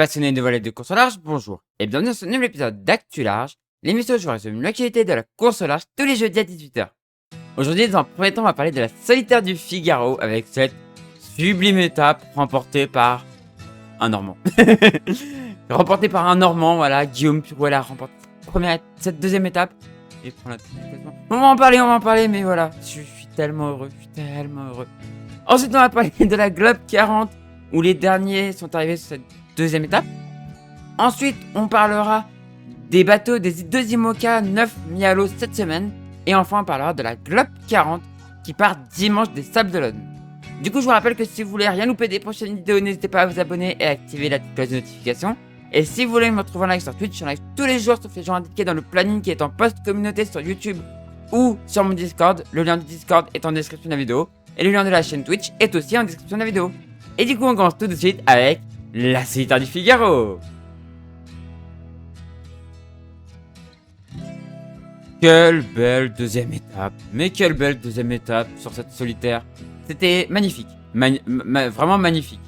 Passionnés de voler de course au large, bonjour et bienvenue dans ce nouvel épisode d'Actu Large, l'émission où je vous résume l'actualité de la course au large tous les jeudis à 18h. Aujourd'hui, dans un premier temps, on va parler de la solitaire du Figaro avec cette sublime étape remportée par un Normand. Remportée par un Normand, voilà, Guillaume Pirouet a remporté cette deuxième étape. Et prend la classement. On va en parler, mais voilà, je suis tellement heureux, Ensuite, on va parler de la Globe 40 où les derniers sont arrivés sur cette deuxième étape. Ensuite, on parlera des bateaux des deux IMOCA 9 mis à l'eau cette semaine. Et enfin, on parlera de la Globe 40 qui part dimanche des Sables d'Olonne. Du coup, je vous rappelle que si vous voulez rien louper des prochaines vidéos, n'hésitez pas à vous abonner et à activer la petite cloche de notification. Et si vous voulez me retrouver en live sur Twitch, je suis en live tous les jours sauf les jours indiqués dans le planning qui est en post-communauté sur YouTube ou sur mon Discord. Le lien du Discord est en description de la vidéo. Et le lien de la chaîne Twitch est aussi en description de la vidéo. Et du coup, on commence tout de suite avec la solitaire du Figaro. Quelle belle deuxième étape. Mais quelle belle deuxième étape sur cette solitaire. C'était magnifique. Vraiment magnifique.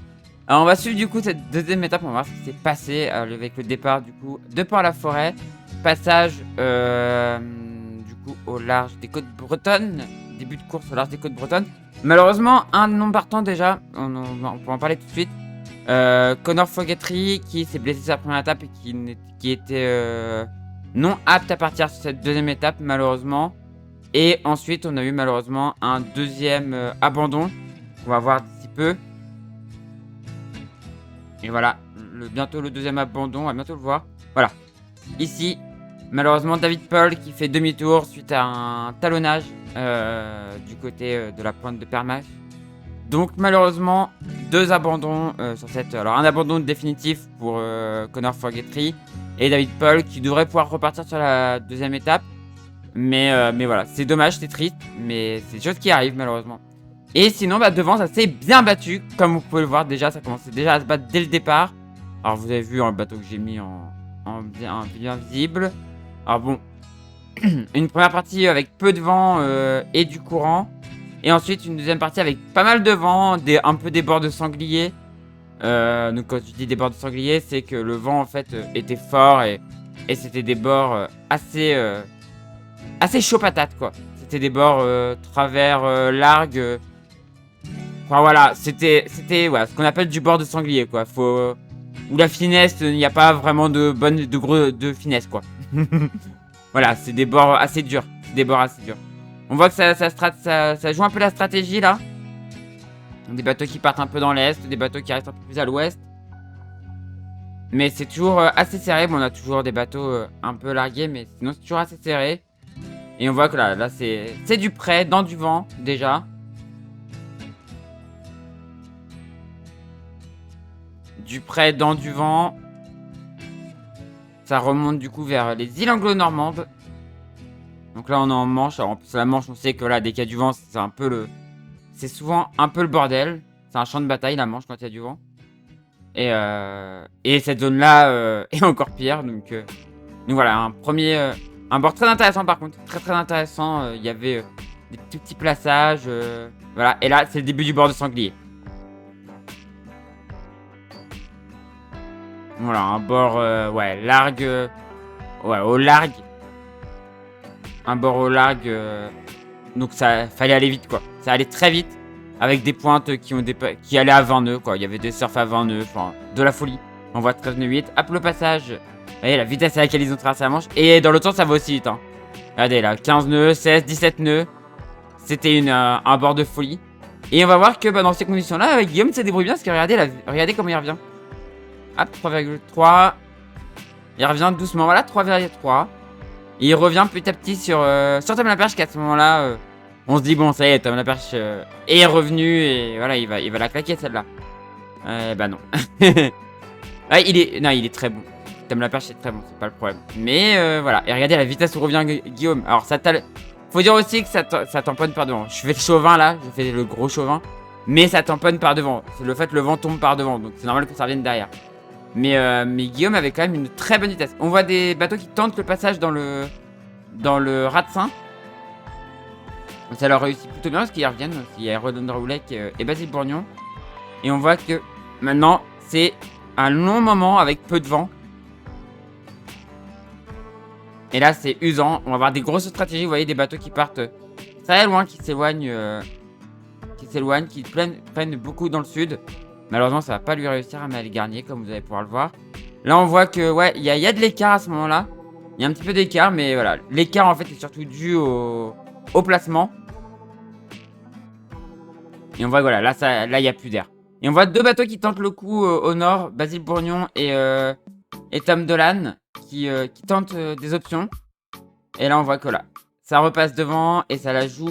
Alors on va suivre du coup cette deuxième étape. On va voir ce qui s'est passé avec le départ du coup de Port-la-Forêt. Passage du coup au large des côtes bretonnes. Début de course au large des côtes bretonnes. Malheureusement, un non partant déjà. On peut en parler tout de suite. Connor Fogatry qui s'est blessé sur la première étape et qui était non apte à partir sur cette deuxième étape malheureusement. Et ensuite on a eu malheureusement un deuxième abandon qu'on va voir d'ici peu. Et voilà, bientôt le deuxième abandon, on va bientôt le voir. Voilà, ici malheureusement David Paul qui fait demi-tour suite à un talonnage du côté de la pointe de Permache. Donc malheureusement, deux abandons sur cette... Alors un abandon définitif pour Connor Fogatry et David Paul qui devrait pouvoir repartir sur la deuxième étape. Mais voilà, c'est dommage, c'est triste, mais c'est des choses qui arrivent malheureusement. Et sinon, devant, ça s'est bien battu. Comme vous pouvez le voir déjà, ça commençait déjà à se battre dès le départ. Alors vous avez vu le bateau que j'ai mis en bien visible. Alors bon, une première partie avec peu de vent et du courant. Et ensuite une deuxième partie avec pas mal de vent, un peu des bords de sanglier. Donc quand je dis des bords de sanglier, c'est que le vent en fait était fort et c'était des bords assez chaud patate quoi. C'était des bords travers largues. Enfin voilà, c'était ouais, ce qu'on appelle du bord de sanglier quoi. Où la finesse, il n'y a pas vraiment de finesse quoi. Voilà, c'est des bords assez durs. On voit que ça joue un peu la stratégie là. Des bateaux qui partent un peu dans l'est, des bateaux qui restent un peu plus à l'ouest. Mais c'est toujours assez serré. Bon, on a toujours des bateaux un peu largués, mais sinon c'est toujours assez serré. Et on voit que là c'est du près, dans du vent déjà. Du près, dans du vent. Ça remonte du coup vers les îles anglo-normandes. Donc là on est en Manche. Alors en plus la Manche on sait que là dès qu'il y a du vent c'est un peu c'est souvent un peu le bordel. C'est un champ de bataille la Manche quand il y a du vent. Et cette zone là est encore pire. Donc voilà un bord très intéressant par contre. Très intéressant. Il y avait des tout petits plaçages. Voilà. Et là c'est le début du bord de sanglier. Voilà un bord largue. Au largue. Un bord au largue. Donc ça fallait aller vite quoi. Ça allait très vite. Avec des pointes qui allaient à 20 nœuds quoi. Il y avait des surfs à 20 nœuds. Enfin, de la folie. On voit 13 nœuds 8. Hop le passage. Vous voyez la vitesse à laquelle ils ont traversé la Manche. Et dans l'autre sens ça va aussi vite. Hein. Regardez là. 15 nœuds, 16, 17 nœuds. C'était un bord de folie. Et on va voir que dans ces conditions là, Guillaume se débrouille bien. Parce que regardez comment il revient. Hop, 3,3. Il revient doucement. Voilà, 3,3. Et il revient petit à petit sur Tom Laperche qu'à ce moment-là, on se dit bon ça y est, Tom Laperche est revenu et voilà il va la claquer celle-là. Non. Ouais, il est très bon. Tom Laperche est très bon, c'est pas le problème. Mais voilà, et regardez la vitesse où revient Guillaume. Alors faut dire aussi que ça tamponne par devant. Je fais le chauvin là, je fais le gros chauvin. Mais ça tamponne par devant. C'est le fait que le vent tombe par devant, donc c'est normal que ça revienne derrière. Mais Guillaume avait quand même une très bonne vitesse. On voit des bateaux qui tentent le passage dans le Ratsin. Ça leur réussit plutôt bien parce qu'ils reviennent. Il y a Redon Draoulec et Basile Bourgnon. Et on voit que maintenant c'est un long moment avec peu de vent. Et là, c'est usant. On va avoir des grosses stratégies. Vous voyez, des bateaux qui partent très loin, qui s'éloignent, qui prennent beaucoup dans le sud. Malheureusement, ça va pas lui réussir à Maël Garnier, comme vous allez pouvoir le voir. Là, on voit que, ouais, il y a de l'écart à ce moment-là. Il y a un petit peu d'écart, mais voilà. L'écart, en fait, est surtout dû au placement. Et on voit, voilà, là, il n'y a plus d'air. Et on voit deux bateaux qui tentent le coup au nord, Basile Bourgnon et Tom Dolan, qui tentent des options. Et là, on voit que là, ça repasse devant et ça la joue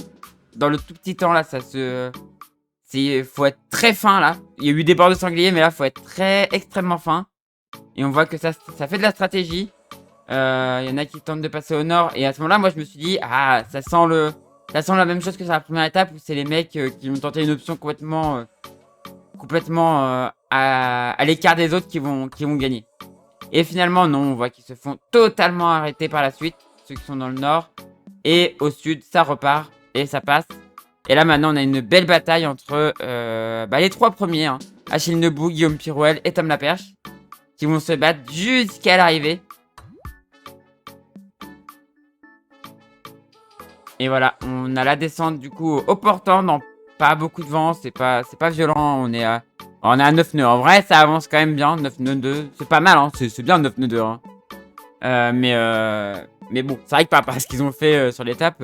dans le tout petit temps. Là, faut être très fin, là. Il y a eu des bords de sanglier, mais là, faut être extrêmement fin. Et on voit que ça fait de la stratégie. Il y en a qui tentent de passer au nord. Et à ce moment-là, moi, je me suis dit, ah, ça sent la même chose que sur la première étape où c'est les mecs qui ont tenté une option complètement à l'écart des autres qui vont gagner. Et finalement, non, on voit qu'ils se font totalement arrêter par la suite, ceux qui sont dans le nord. Et au sud, ça repart et ça passe. Et là, maintenant, on a une belle bataille entre les trois premiers, hein, Achille Nebou, Guillaume Pirouel et Tom Laperche, qui vont se battre jusqu'à l'arrivée. Et voilà, on a la descente du coup au portant, dans pas beaucoup de vent, c'est pas violent, on est à 9 nœuds. En vrai, ça avance quand même bien, 9 nœuds 2, c'est pas mal, hein, c'est bien 9 nœuds 2. Hein. Mais bon, c'est vrai que par rapport à ce qu'ils ont fait sur l'étape.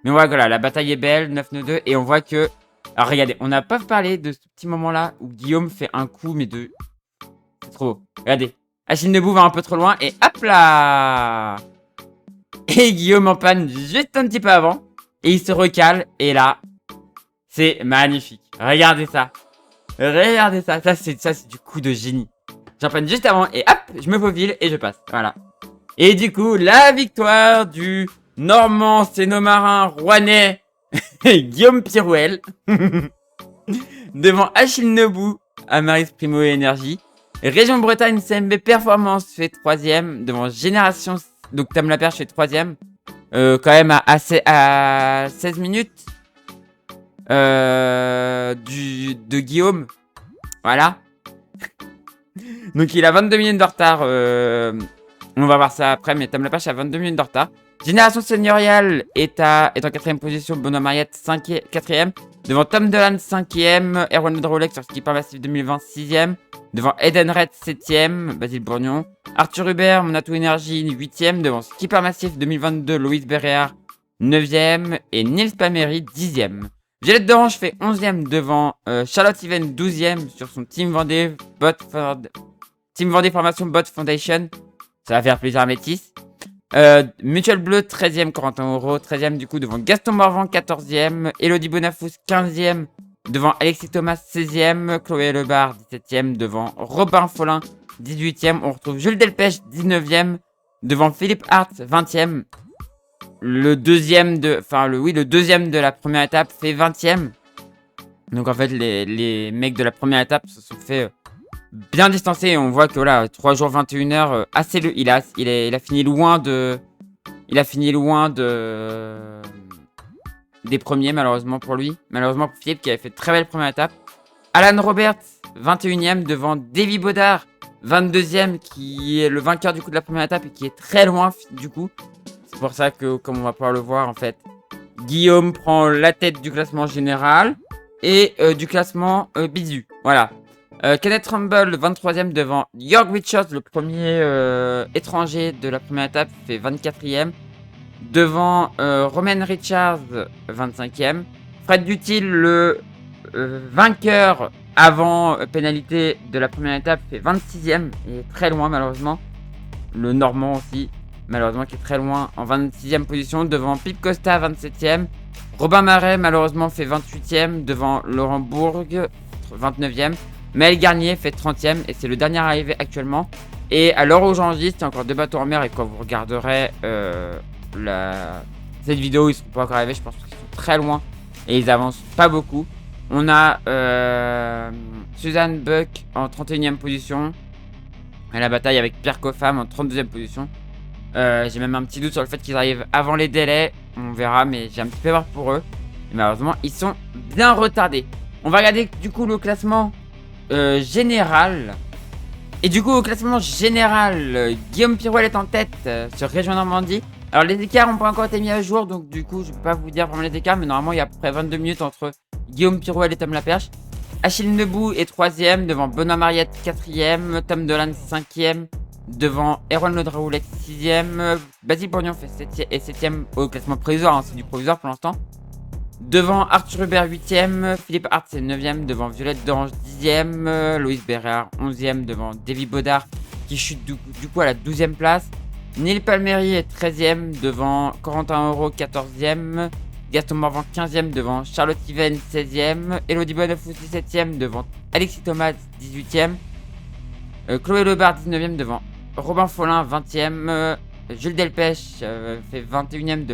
Mais voilà, la bataille est belle, 9 nœuds 2, et on voit que... Alors regardez, on n'a pas parlé de ce petit moment-là où Guillaume fait un coup, mais de... C'est trop beau. Regardez, Achille Nebou va un peu trop loin, et hop là! Et Guillaume en panne juste un petit peu avant. Et il se recale. Et là, c'est magnifique. Regardez ça. Regardez ça. Ça, c'est du coup de génie. J'en panne juste avant. Et hop, je me faufile et je passe. Voilà. Et du coup, la victoire du Normand Sénomarin Rouennais Guillaume Pirouel. Devant Achille Nebou, Amaris Primo et Énergie. Région Bretagne CMB Performance fait 3ème. Devant Génération... Donc Tom Laperche fait 3ème. Quand même à 16 minutes de Guillaume. Voilà. Donc il a 22 minutes de retard. On va voir ça après, mais Tom Laperche a 22 minutes de retard. Génération Seigneuriale est en 4ème position. Benoît Mariette 4ème. Devant Tom Dolan 5ème. Erwan Rolex sur Skipper Massif 2020 6ème. Devant Eden Red 7ème. Basile Bourgnon. Arthur Hubert, Monato Energy 8ème. Devant Skipper Massif 2022. Loïs Béréard 9ème. Et Nils Pamery 10ème. Violette d'Orange fait 11ème devant Charlotte Yven 12ème sur son Team Vendée Formation Bot Foundation. Ça va faire plaisir à Métis. Mutual Bleu 13ème, Corentin Auro 13ème du coup devant Gaston Morvan 14ème, Elodie Bonafous 15ème devant Alexis Thomas 16ème, Chloé Lebar 17ème devant Robin Follin 18ème, on retrouve Jules Delpech 19ème devant Philippe Hart 20ème. Le deuxième de la première étape fait 20ème. Donc en fait les mecs de la première étape se sont fait bien distancé, et on voit que voilà, 3 jours 21 heures, il a fini loin des premiers, malheureusement pour lui. Malheureusement pour Philippe qui avait fait une très belle première étape. Alan Roberts 21ème devant Davy Baudard 22ème, qui est le vainqueur du coup de la première étape et qui est très loin du coup. C'est pour ça que, comme on va pouvoir le voir en fait, Guillaume prend la tête du classement général et du classement bisu. Voilà. Kenneth Rumble, 23ème devant Jörg Richards, le premier étranger de la première étape, fait 24ème. Devant Romain Richards, 25ème. Fred Dutil, le vainqueur avant pénalité de la première étape, fait 26ème. Il est très loin malheureusement. Le Normand aussi, malheureusement, qui est très loin en 26ème position. Devant Pip Costa, 27ème. Robin Marais, malheureusement, fait 28ème. Devant Laurent Bourg, 29ème. Maël Garnier fait 30ème et c'est le dernier arrivé actuellement. Et à l'heure où j'enregistre, il y a encore 2 bateaux en mer, et quand vous regarderez cette vidéo, ils ne sont pas encore arrivés, je pense qu'ils sont très loin et ils avancent pas beaucoup. On a Suzanne Buck en 31ème position à la bataille avec Pierre Coffam en 32ème position. J'ai même un petit doute sur le fait qu'ils arrivent avant les délais, on verra, mais j'ai un petit peu peur pour eux. Et malheureusement, ils sont bien retardés. On va regarder du coup le classement général. Et du coup, au classement général, Guillaume Pirouel est en tête sur Région Normandie. Alors les écarts n'ont pas encore été mis à jour, donc du coup je peux pas vous dire vraiment les écarts, mais normalement il y a à peu près 22 minutes entre Guillaume Pirouel et Tom Laperche. Achille Nebou est 3ème, devant Benoît Mariette 4ème, Tom Dolan 5ème, devant Erwan Le Draoulec 6ème, Basile Bourgnon fait 7ème au classement provisoire, hein, c'est du provisoire pour l'instant. Devant Arthur Hubert 8ème, Philippe Hart c'est 9ème, devant Violette d'Orange 10ème, Loïs Bérard 11ème, devant Davy Baudard qui chute du coup à la 12ème place. Neil Palmieri est 13ème, devant Corentin Euro 14ème, Gaston Morvan 15ème, devant Charlotte Yven 16ème, Elodie Bonnefoux 17ème, devant Alexis Thomas 18ème, Chloé Lebard 19ème, devant Robin Follin 20ème, Jules Delpech fait 21ème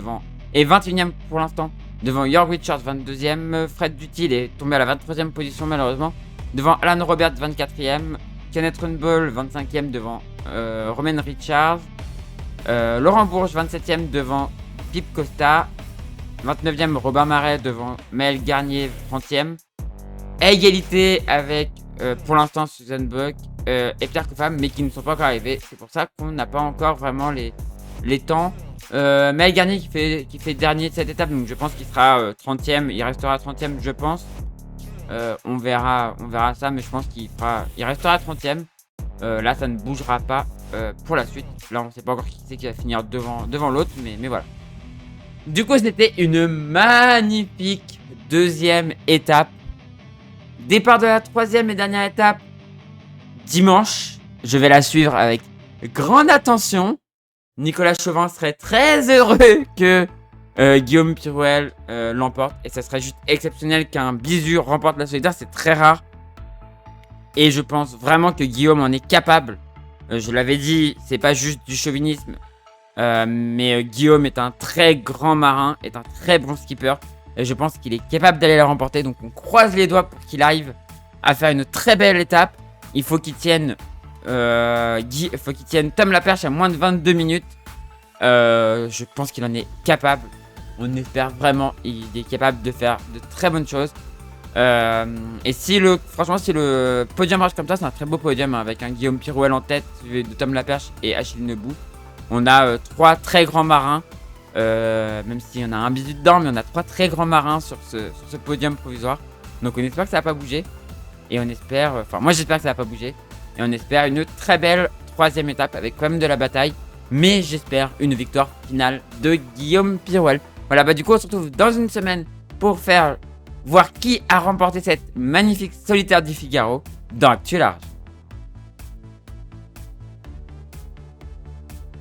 et 21ème pour l'instant, devant Jörg Richards 22ème, Fred Dutil est tombé à la 23ème position malheureusement, devant Alan Robert 24ème, Kenneth Runball 25ème devant Romain Richards, Laurent Bourges 27ème devant Pip Costa, 29ème Robin Marais devant Maël Garnier 30ème, à égalité avec pour l'instant Suzanne Buck et Pierre Coffam, mais qui ne sont pas encore arrivés. C'est pour ça qu'on n'a pas encore vraiment les temps. Maël Garnier qui fait dernier de cette étape, donc je pense qu'il sera 30ème, il restera 30ème je pense. On verra ça, mais je pense qu'il restera 30ème. Là ça ne bougera pas pour la suite. Là on sait pas encore qui c'est qui va finir devant l'autre, mais voilà. Du coup c'était une magnifique deuxième étape. Départ de la troisième et dernière étape dimanche. Je vais la suivre avec grande attention. Nicolas Chauvin serait très heureux que Guillaume Pirouel l'emporte. Et ça serait juste exceptionnel qu'un bisu remporte la solitaire. C'est très rare. Et je pense vraiment que Guillaume en est capable. Je l'avais dit, c'est pas juste du chauvinisme. Mais Guillaume est un très grand marin, est un très bon skipper. Et je pense qu'il est capable d'aller la remporter. Donc on croise les doigts pour qu'il arrive à faire une très belle étape. Il faut qu'il tienne Tom Laperche à moins de 22 minutes. Je pense qu'il en est capable. On espère vraiment. Il est capable de faire de très bonnes choses. Et franchement, si le podium marche comme ça, c'est un très beau podium hein, avec un Guillaume Pirouel en tête, suivi de Tom Laperche et Achille Nebou. On a 3 très grands marins. Même s'il y en a un bisu dedans, mais on a 3 très grands marins sur ce podium provisoire. Donc on espère que ça va pas bouger. Et on espère, moi j'espère que ça va pas bouger. Et on espère une très belle troisième étape avec quand même de la bataille. Mais j'espère une victoire finale de Guillaume Pirouel. Voilà, bah du coup on se retrouve dans une semaine pour voir qui a remporté cette magnifique solitaire du Figaro dans Actu Large.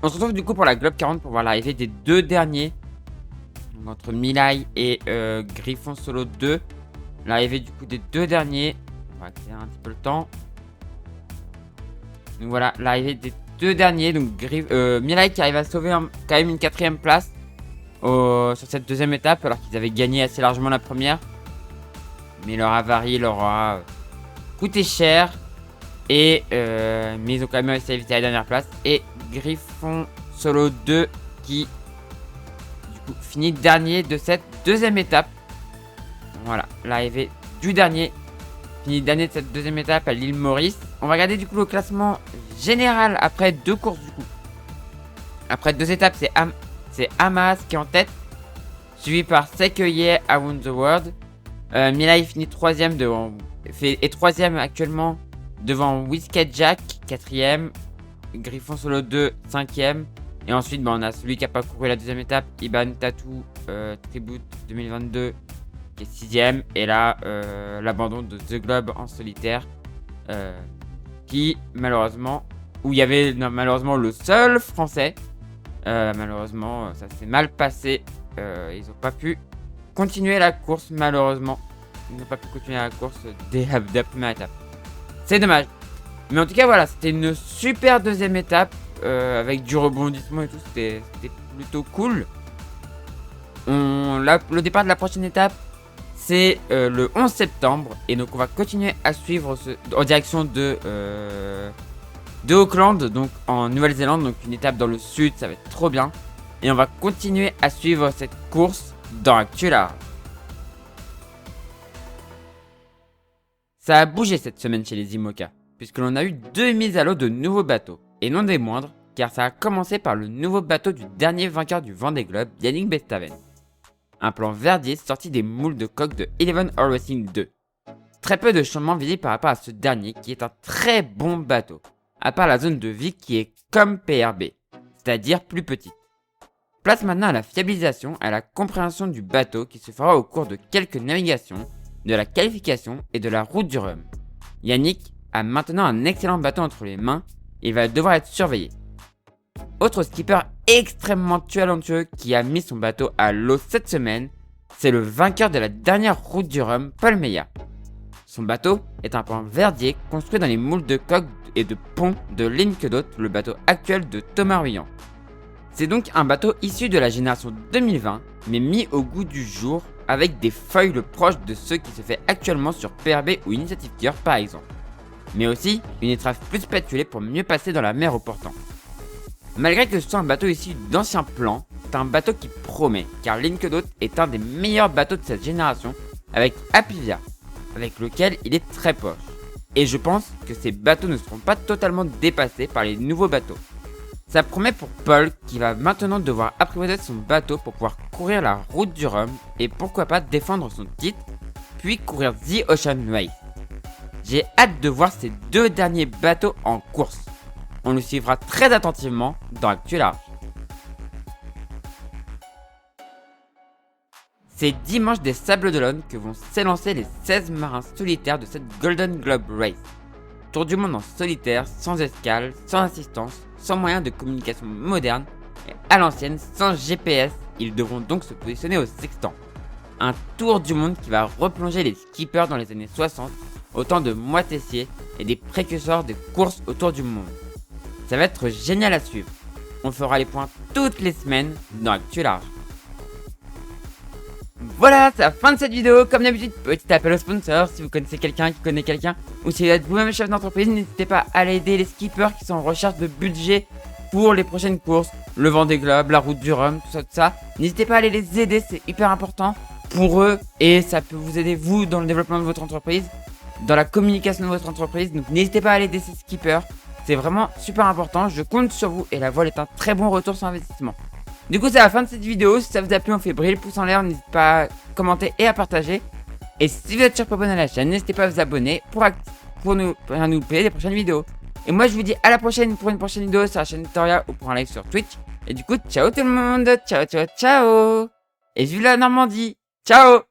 On se retrouve du coup pour la Globe 40 pour voir l'arrivée des 2 derniers. Donc, entre Milay et Griffon Solo 2. L'arrivée du coup des 2 derniers. On va accélérer un petit peu le temps. Donc voilà, l'arrivée des 2 derniers. Donc Milay qui arrive à sauver quand même une 4ème place sur cette deuxième étape. Alors qu'ils avaient gagné assez largement la première. Mais leur avarie leur aura coûté cher. Mais ils ont quand même réussi à éviter la dernière place. Et Griffon Solo 2 qui du coup finit dernier de cette deuxième étape. Voilà, l'arrivée du dernier. Finit dernier de cette deuxième étape à l'île Maurice. On va regarder du coup le classement général après 2 courses du coup. Après 2 étapes, c'est Hamas qui est en tête. Suivi par Sekeye Around the World. Milay finit 3ème est 3ème actuellement devant Whisket Jack, 4ème. Griffon Solo 2, 5ème. Et ensuite, on a celui qui a pas couru la deuxième étape, Iban Tatou Tribute 2022, qui est 6ème. Et là, l'abandon de The Globe en solitaire, qui malheureusement, où il y avait malheureusement le seul français. Malheureusement, ça s'est mal passé. Ils n'ont pas pu continuer la course, malheureusement. Ils n'ont pas pu continuer la course dès la première étape. C'est dommage. Mais en tout cas, voilà, c'était une super deuxième étape avec du rebondissement et tout. C'était plutôt cool. Le départ de la prochaine étape, c'est le 11 septembre. Et donc, on va continuer à suivre en direction de Auckland, donc en Nouvelle-Zélande. Donc, une étape dans le sud, ça va être trop bien. Et on va continuer à suivre cette course dans Actu Large. Ça a bougé cette semaine chez les IMOCA. puisque l'on a eu 2 mises à l'eau de nouveaux bateaux, et non des moindres, car ça a commencé par le nouveau bateau du dernier vainqueur du Vendée Globe, Yannick Bestaven. Un plan Verdier sorti des moules de coque de Eleven Oil Racing 2. Très peu de changements visibles par rapport à ce dernier qui est un très bon bateau, à part la zone de vie qui est comme PRB, c'est-à-dire plus petite. Place maintenant à la fiabilisation et à la compréhension du bateau qui se fera au cours de quelques navigations, de la qualification et de la route du Rhum. Yannick a maintenant un excellent bateau entre les mains et il va devoir être surveillé. Autre skipper extrêmement talentueux qui a mis son bateau à l'eau cette semaine, c'est le vainqueur de la dernière route du Rhum, Paul Meillat. Son bateau est un plan Verdier construit dans les moules de coque et de pont de Linkedot, le bateau actuel de Thomas Ruyant. C'est donc un bateau issu de la génération 2020, mais mis au goût du jour avec des foils proches de ceux qui se fait actuellement sur PRB ou Initiative Tier par exemple. Mais aussi une étrave plus spatulée pour mieux passer dans la mer au portant. Malgré que ce soit un bateau issu d'anciens plans, c'est un bateau qui promet, car Linkedot est un des meilleurs bateaux de cette génération avec Apivia, avec lequel il est très proche. Et je pense que ces bateaux ne seront pas totalement dépassés par les nouveaux bateaux. Ça promet pour Paul qui va maintenant devoir apprivoiser son bateau pour pouvoir courir la route du Rhum et pourquoi pas défendre son titre, puis courir The Ocean Race. J'ai hâte de voir ces 2 derniers bateaux en course. On le suivra très attentivement dans Actu Large. C'est dimanche des Sables d'Olonne que vont s'élancer les 16 marins solitaires de cette Golden Globe Race. Tour du monde en solitaire, sans escale, sans assistance, sans moyen de communication moderne et à l'ancienne, sans GPS, ils devront donc se positionner au sextant. Un tour du monde qui va replonger les skippers dans les années 60, au temps de Moi Tessier et des précurseurs des courses autour du monde. Ça va être génial à suivre. On fera les points toutes les semaines dans Actu Large. Voilà, c'est la fin de cette vidéo. Comme d'habitude, petit appel aux sponsors. Si vous connaissez quelqu'un qui connaît quelqu'un, ou si vous êtes vous-même chef d'entreprise, n'hésitez pas à aller aider les skippers qui sont en recherche de budget pour les prochaines courses, le Vendée Globe, la route du Rhum, tout ça. N'hésitez pas à aller les aider, c'est hyper important pour eux et ça peut vous aider vous dans le développement de votre entreprise, dans la communication de votre entreprise. Donc n'hésitez pas à aller aider ces skippers. C'est vraiment super important. Je compte sur vous et la voile est un très bon retour sur investissement. Du coup, c'est la fin de cette vidéo. Si ça vous a plu, on fait briller le pouce en l'air. N'hésitez pas à commenter et à partager. Et si vous êtes toujours pas abonné à la chaîne, n'hésitez pas à vous abonner pour nous louper les prochaines vidéos. Et moi, je vous dis à la prochaine pour une prochaine vidéo sur la chaîne Tutorial ou pour un live sur Twitch. Et du coup, ciao tout le monde. Ciao, ciao, ciao. Et vive la Normandie. Ciao.